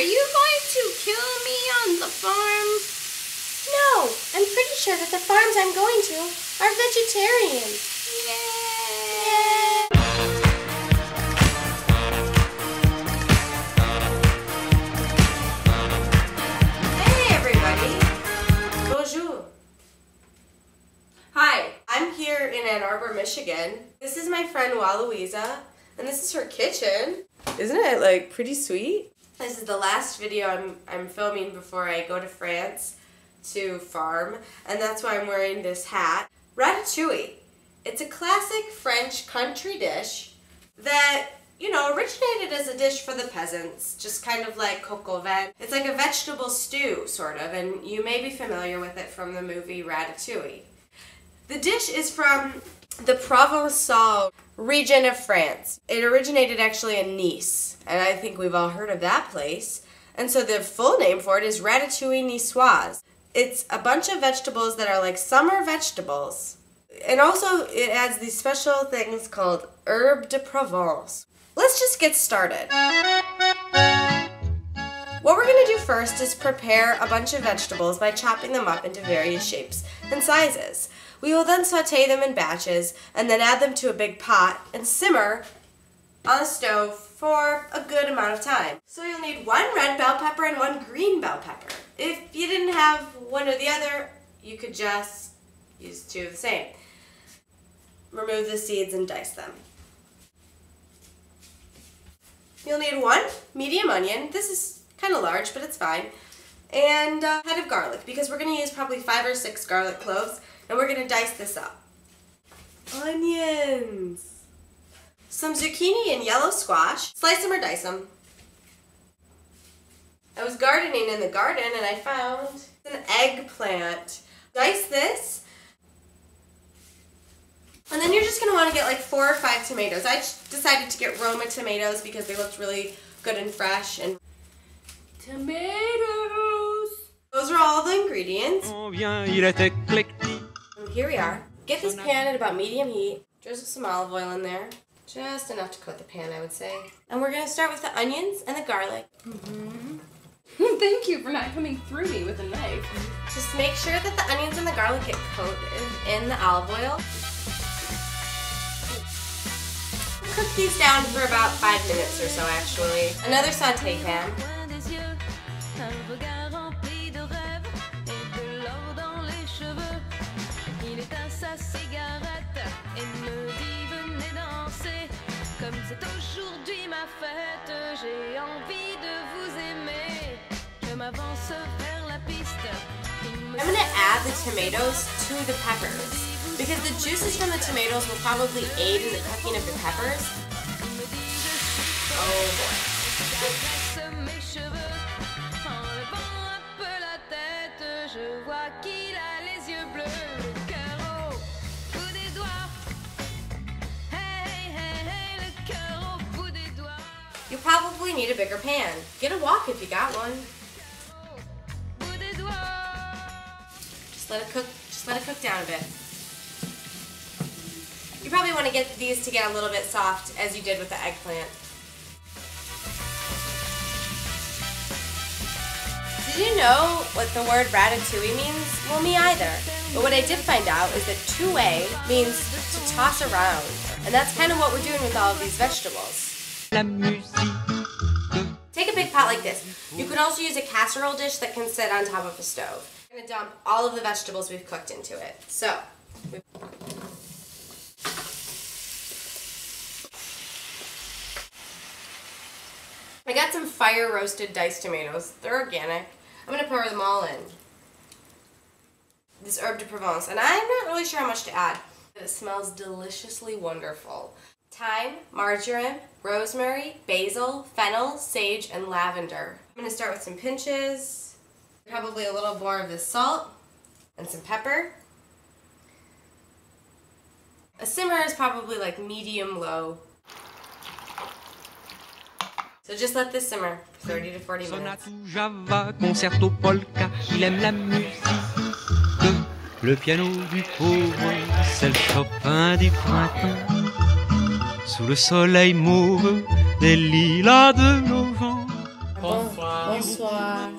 you going to kill me on the farm? No, I'm pretty sure that the farms I'm going to are vegetarian. Yay! Hey everybody! Bonjour! Hi, I'm here in Ann Arbor, Michigan. This is my friend Louisa, and this is her kitchen. Isn't it like pretty sweet? This is the last video I'm filming before I go to France to farm, and that's why I'm wearing this hat. Ratatouille. It's a classic French country dish that, you know, originated as a dish for the peasants, just kind of like coq au vin. It's like a vegetable stew, sort of, and you may be familiar with it from the movie Ratatouille. The dish is from the Provençal region of France. It originated actually in Nice, and I think we've all heard of that place. And so the full name for it is Ratatouille Niçoise. It's a bunch of vegetables that are like summer vegetables. And also it adds these special things called herbes de Provence. Let's just get started. What we're going to do first is prepare a bunch of vegetables by chopping them up into various shapes and sizes. We will then saute them in batches and then add them to a big pot and simmer on the stove for a good amount of time. So you'll need 1 red bell pepper and 1 green bell pepper. If you didn't have one or the other, you could just use 2 of the same. Remove the seeds and dice them. You'll need 1 medium onion. This is kind of large, but it's fine. And a head of garlic, because we're going to use probably 5 or 6 garlic cloves, and we're going to dice this up. Onions. Some zucchini and yellow squash. Slice them or dice them. I was gardening in the garden and I found an eggplant. Dice this. And then you're just going to want to get like 4 or 5 tomatoes. I decided to get Roma tomatoes because they looked really good and fresh. And tomatoes! Those are all the ingredients. And here we are. Get this pan at about medium heat. Drizzle some olive oil in there. Just enough to coat the pan, I would say. And we're going to start with the onions and the garlic. Thank you for not coming through me with a knife. Just make sure that the onions and the garlic get coated in the olive oil. Cook these down for about 5 minutes or so, actually. Another saute pan. I'm going to add the tomatoes to the peppers because the juices from the tomatoes will probably aid in the cooking of the peppers. Oh boy. You probably need a bigger pan. Get a wok if you got one. Just let it cook down a bit. You probably want to get these to get a little bit soft as you did with the eggplant. Did you know what the word ratatouille means? Well, me either. But what I did find out is that touer means to toss around. And that's kind of what we're doing with all of these vegetables. Take a big pot like this. You could also use a casserole dish that can sit on top of a stove. I'm going to dump all of the vegetables we've cooked into it. So, I got some fire roasted diced tomatoes. They're organic. I'm going to pour them all in. This herbe de Provence, and I'm not really sure how much to add. It smells deliciously wonderful. Thyme, marjoram, rosemary, basil, fennel, sage, and lavender. I'm going to start with some pinches, probably a little more of this salt, and some pepper. A simmer is probably like medium-low. So just let this simmer for 30 to 40 minutes. Java, concerto polka, il aime la musique. Le piano du pauvre, c'est le Chopin du printemps. Sous le soleil mauve des lilas de Novembre. Bonsoir. Bonsoir.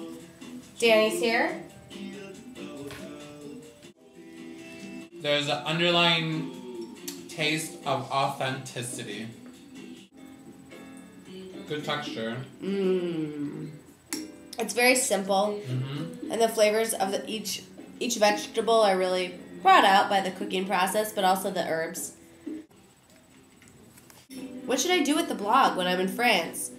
Danny's here. There's an underlying taste of authenticity. Good texture. It's very simple, and the flavors of each vegetable are really brought out by the cooking process, but also the herbs. What should I do with the blog when I'm in France?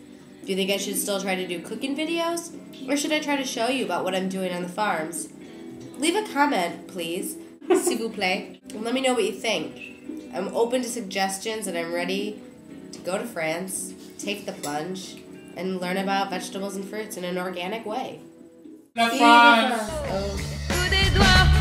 Do you think I should still try to do cooking videos? Or should I try to show you about what I'm doing on the farms? Leave a comment, please, s'il vous plaît, and let me know what you think. I'm open to suggestions and I'm ready to go to France, take the plunge, and learn about vegetables and fruits in an organic way. La France! Okay.